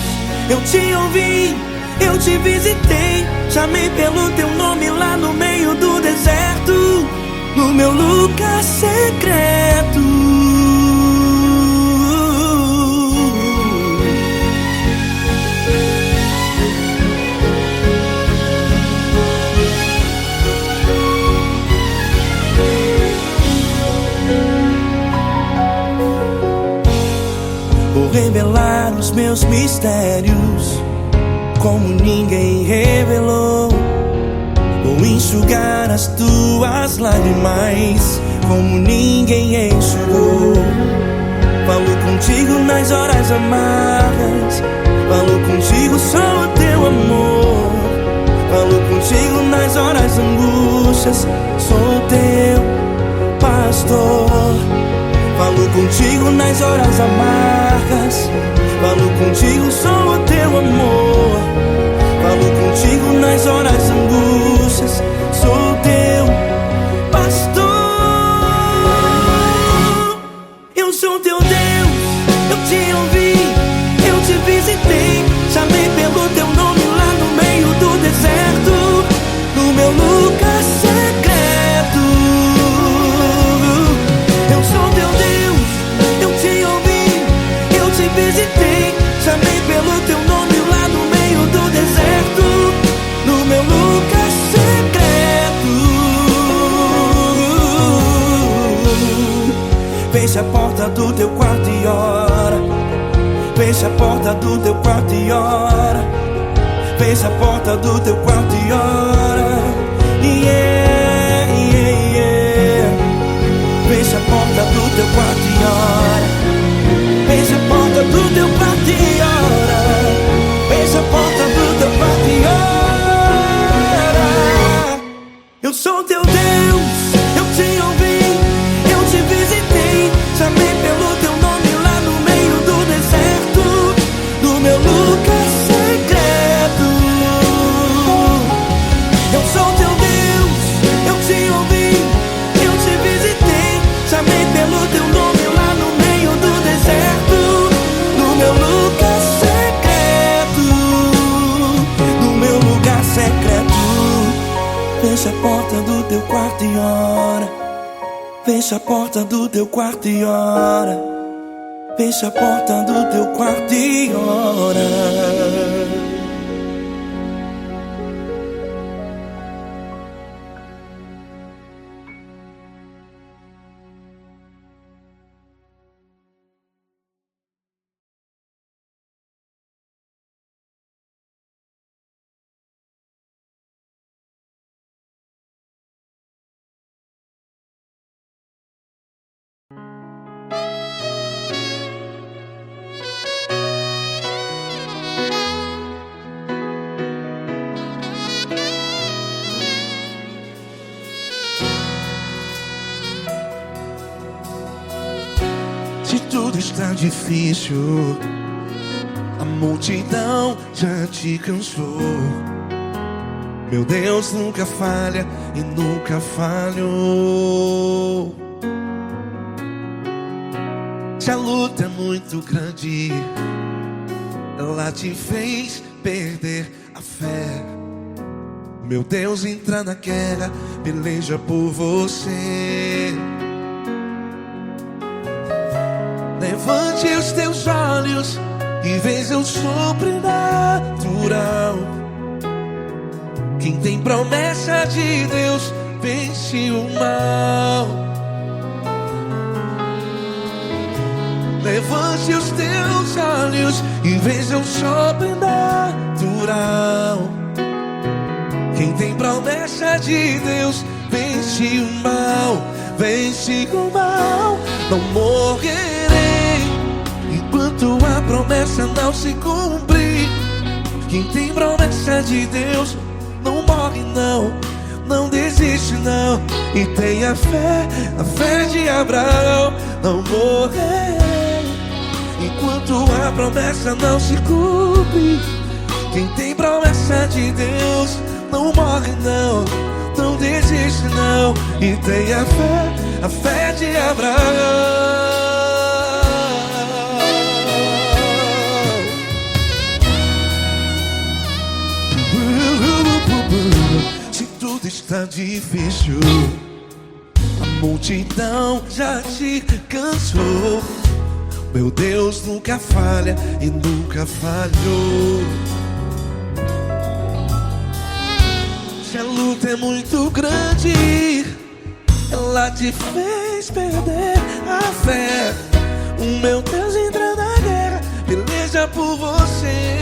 eu te ouvi, eu te visitei. Chamei pelo teu nome lá no meio do deserto, no meu lugar secreto. Vou revelar os meus mistérios como ninguém revelou. Vou enxugar as tuas lágrimas como ninguém enxugou. Falo contigo nas horas amargas, falo contigo, sou teu amor. Falo contigo nas horas angústias, sou teu pastor. Falo contigo nas horas amargas, falo contigo, sou teu amor. Falo contigo nas horas angústias, sou teu pastor. Eu sou teu Deus, eu te ouvi, eu te visitei. Chamei pelo teu nome lá no meio do deserto, no meu lugar secreto. Eu sou teu Deus, eu te ouvi, eu te visitei. Chamei pelo teu nome lá no meio do deserto, no meu lugar secreto. Fecha a porta do teu quarto e ora. Fecha a porta do teu quarto e ora. Fecha a porta do teu quarto e ora. Yeah, yeah, yeah. Fecha a porta do teu quarto e ora. Fecha a porta do teu quarto e ora. Fecha a porta do teu quarto e ora. Eu sou teu Deus, eu te ouvi, eu te visitei. Chamei pelo teu nome lá no meio do deserto, no meu lugar secreto. Eu sou teu Deus, eu te ouvi, eu te visitei. Chamei pelo teu nome lá no meio do deserto, no meu lugar secreto, no meu lugar secreto. Fecha a porta do teu quarto e ora. Fecha a porta do teu quarto e ora. Fecha a porta do teu quarto e ora. tudo está difícil, a multidão já te cansou. Meu Deus nunca falha e nunca falhou. Se a luta é muito grande, ela te fez perder a fé. Meu Deus entra na guerra, peleja por você. Levante os teus olhos e veja o sobrenatural. Quem tem promessa de Deus vence o mal. Levante os teus olhos e veja o sobrenatural. Quem tem promessa de Deus vence o mal. Vence o mal. Não morrerei enquanto a promessa não se cumprir. Quem tem promessa de Deus não morre não, não desiste não. E tenha fé, a fé de Abraão. Não morrerei enquanto a promessa não se cumpre. Quem tem promessa de Deus não morre não, não desiste não. E tenha fé, a fé de Abraão. Se tudo está difícil, a multidão já te cansou. Meu Deus nunca falha e nunca falhou. Se a luta é muito grande, ela te fez perder a fé. O meu Deus entra na guerra, peleja por você.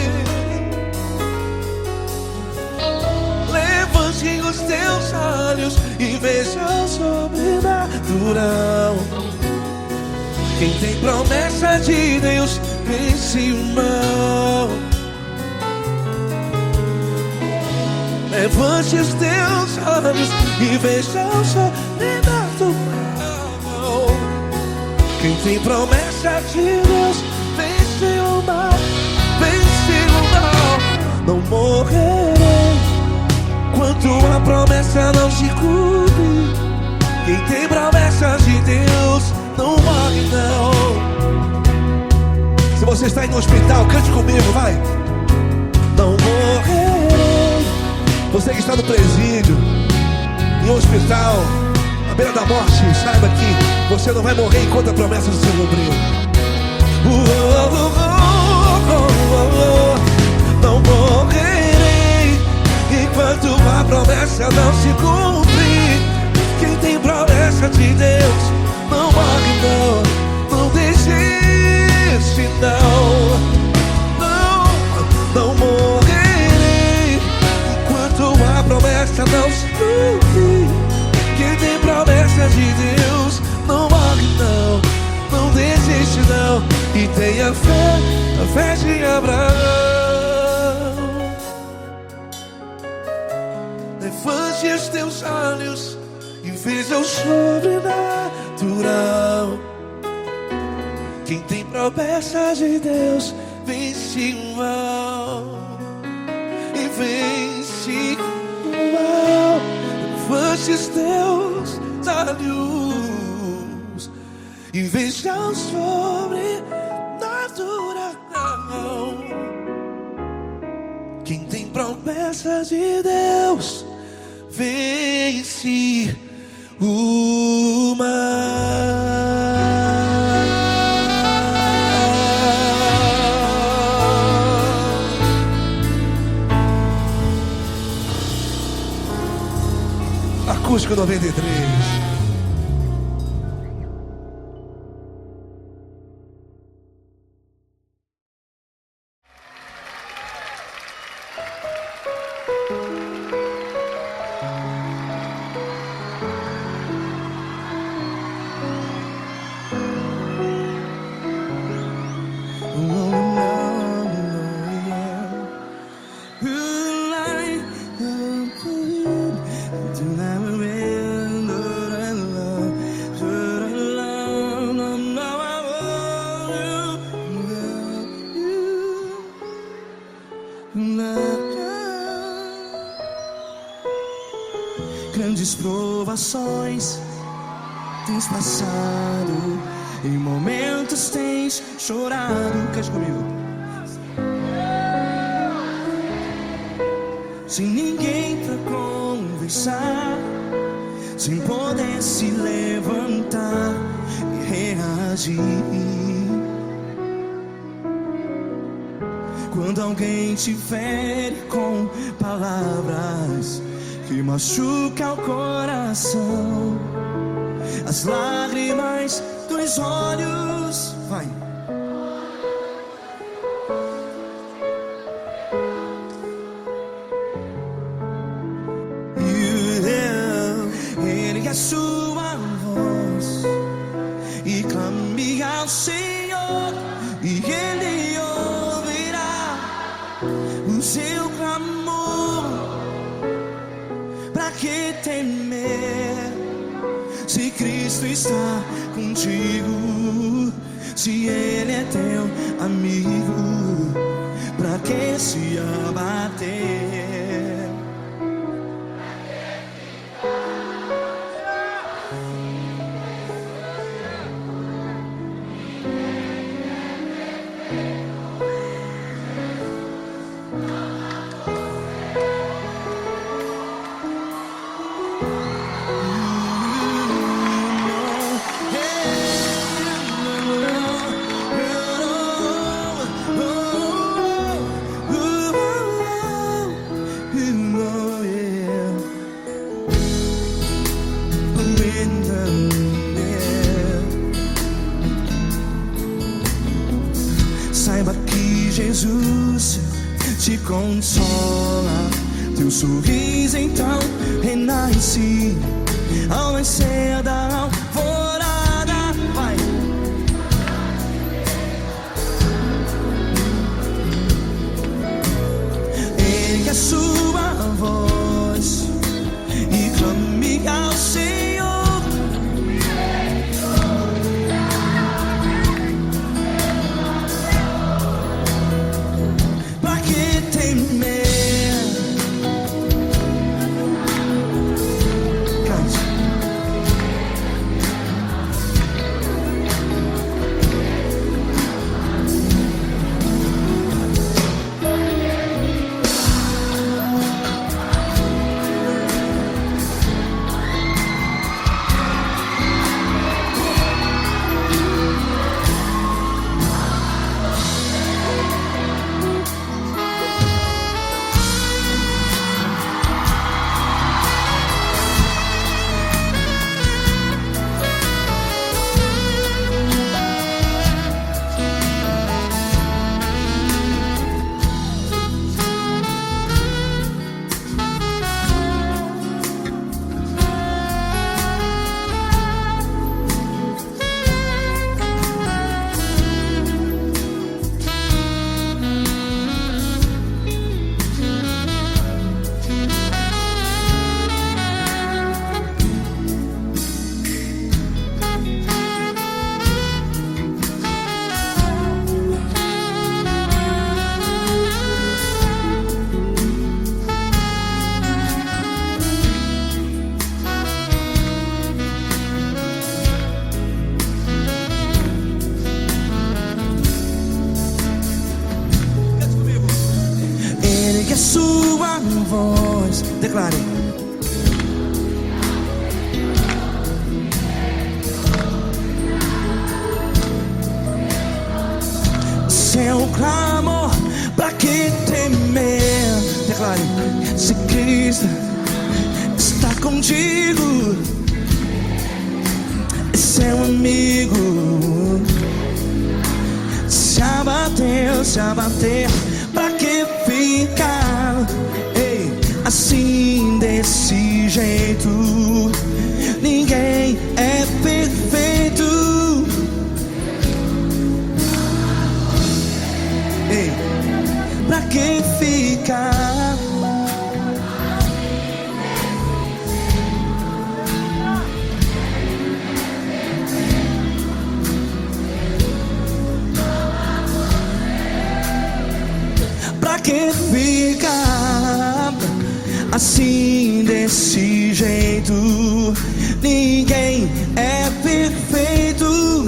Levante os teus olhos e veja o sobrenatural. Quem tem promessa de Deus vence o mal. Levante os teus olhos e veja o sobrenatural. Quem tem promessa de Deus vence o mal. Vence o mal. Não morrerei enquanto a promessa não se cumpre. Quem tem promessa de Deus não morre não. Se você está aí no hospital, cante comigo, vai. Não morrerei. Você que está no presídio, em um hospital, à beira da morte, saiba que você não vai morrer enquanto a promessa não se cumprir. Não morrerei enquanto a promessa não se cumprir. Quem tem promessa de Deus não morre não, não desiste não. Não morrerei enquanto a promessa não se cumprir. Quem tem promessa de Deus não morre não, não desiste não. E tenha fé, a fé de Abraão. Levante os teus olhos e veja o sobrenatural. Quem tem promessa de Deus vence o mal. E vence o mal. Levante os teus olhos e veja o sobrenatural. Quem tem promessa de Deus vence o mal. Acústico 93. Do not remember tribulações tens passado, em momentos tens chorado. Cante comigo. Sem ninguém pra conversar, sem poder se levantar e reagir. Quando alguém te fere com palavras que machucam o coração, as lágrimas dos olhos, vai. Ergue a sua voz e clame ao Senhor, e Ele ouvirá o seu clamor. Pra que temer, se Cristo está contigo? Se Ele é teu amigo, pra que se abater? Saiba que Jesus te consola, teu sorriso então renasce ao nascer da alvorada. Vai. Ergue a sua voz e clame ao Senhor. A sua voz, declare. Seu clamor, pra que temer? Declare. Se Cristo está contigo, é seu amigo. Se abater, pra que ficar, ei, assim desse jeito? Ninguém é perfeito. Ei, pra que ficar? Pra que ficar assim, desse jeito. Ninguém é perfeito.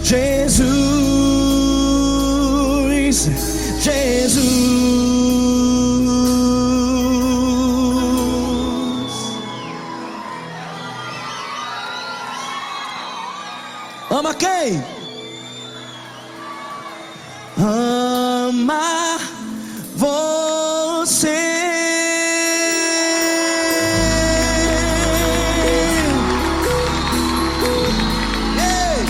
Jesus, Jesus. Ama quem? Ama você. Ei!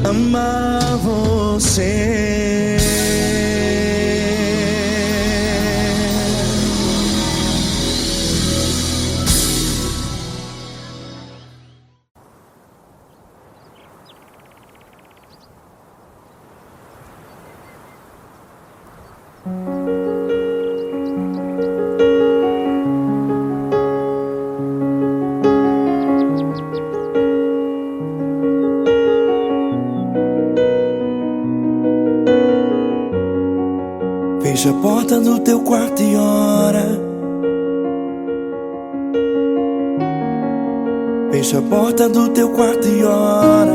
Amar você. Fecha a porta do teu quarto e ora. Fecha a porta do teu quarto e ora.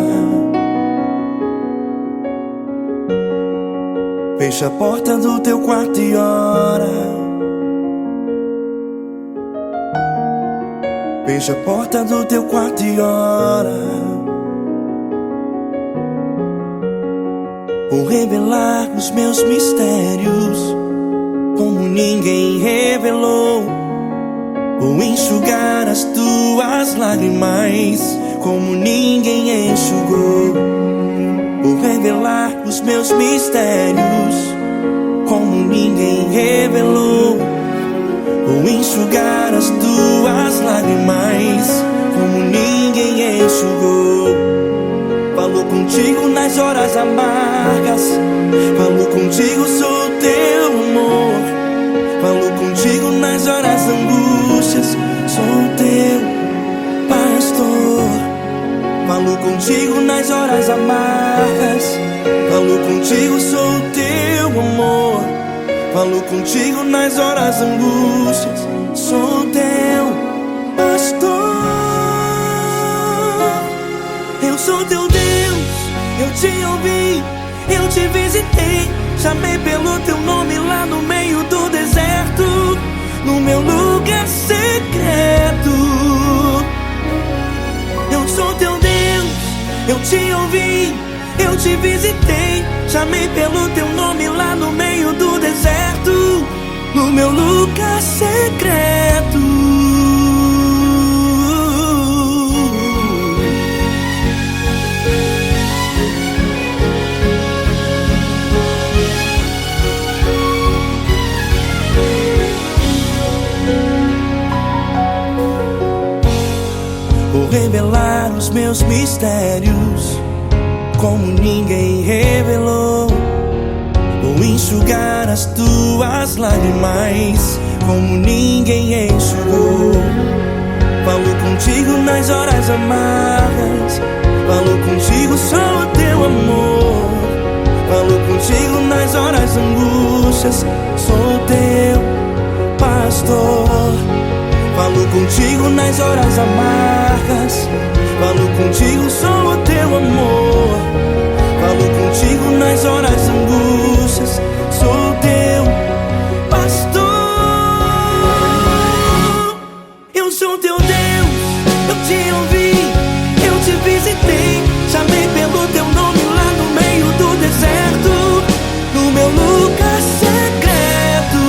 Fecha a porta do teu quarto e ora. Fecha a porta do teu quarto e ora. Vou revelar os meus mistérios como ninguém revelou. Vou enxugar as tuas lágrimas como ninguém enxugou. Vou revelar os meus mistérios como ninguém revelou. Vou enxugar as tuas lágrimas como ninguém enxugou. Falou contigo nas horas amargas. Falou contigo, sou teu amor. Falou contigo nas horas angústias. Sou teu pastor. Falou contigo nas horas amargas. Falou contigo, sou teu amor. Falou contigo nas horas angústias. Sou teu pastor. Eu sou teu Deus, eu te ouvi, eu te visitei. Chamei pelo teu nome lá no meio do deserto, no meu lugar secreto. Eu sou teu Deus, eu te ouvi, eu te visitei. Chamei pelo teu nome lá no meio do deserto, no meu lugar secreto. Vou revelar os meus mistérios como ninguém revelou. Vou enxugar as tuas lágrimas como ninguém enxugou. Falo contigo nas horas amargas. Falo contigo, sou o teu amor. Falo contigo nas horas angústias. Sou teu pastor. Falo contigo nas horas amargas. Falo contigo, sou o teu amor. Falo contigo nas horas angústias. Sou teu pastor. Eu sou teu Deus, eu te ouvi, eu te visitei. Chamei pelo teu nome lá no meio do deserto, no meu lugar secreto.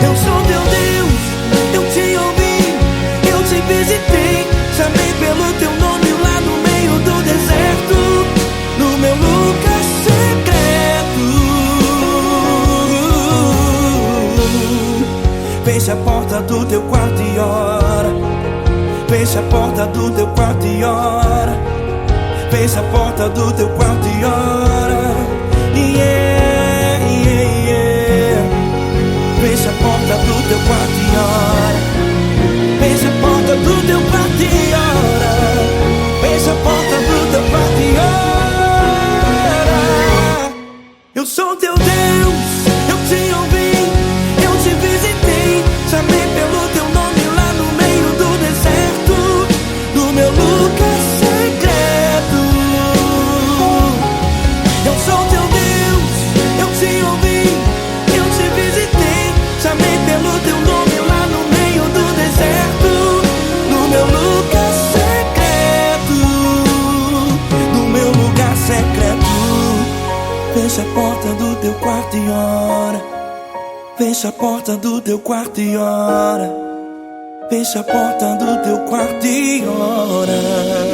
Eu sou teu Deus, eu te ouvi, eu te visitei. Chamei pelo teu nome lá no meio do deserto, no meu lugar secreto. Fecha a porta do teu quarto e ora. Fecha a porta do teu quarto e ora. Fecha a porta do teu quarto e ora. Yeah, yeah, yeah. Fecha a porta do teu quarto e ora. Fecha a porta do teu quarto e ora. sou teu Deus, eu te ouvi, eu te visitei, chamei pelo teu nome lá no meio do deserto, no meu lugar secreto. Eu sou teu Deus, eu te ouvi, eu te visitei, chamei pelo teu nome lá no meio do deserto, no meu lugar secreto, no meu lugar secreto. Fecha a porta do teu quarto e ora. Fecha a porta do teu quarto e ora. Fecha a porta do teu quarto e ora.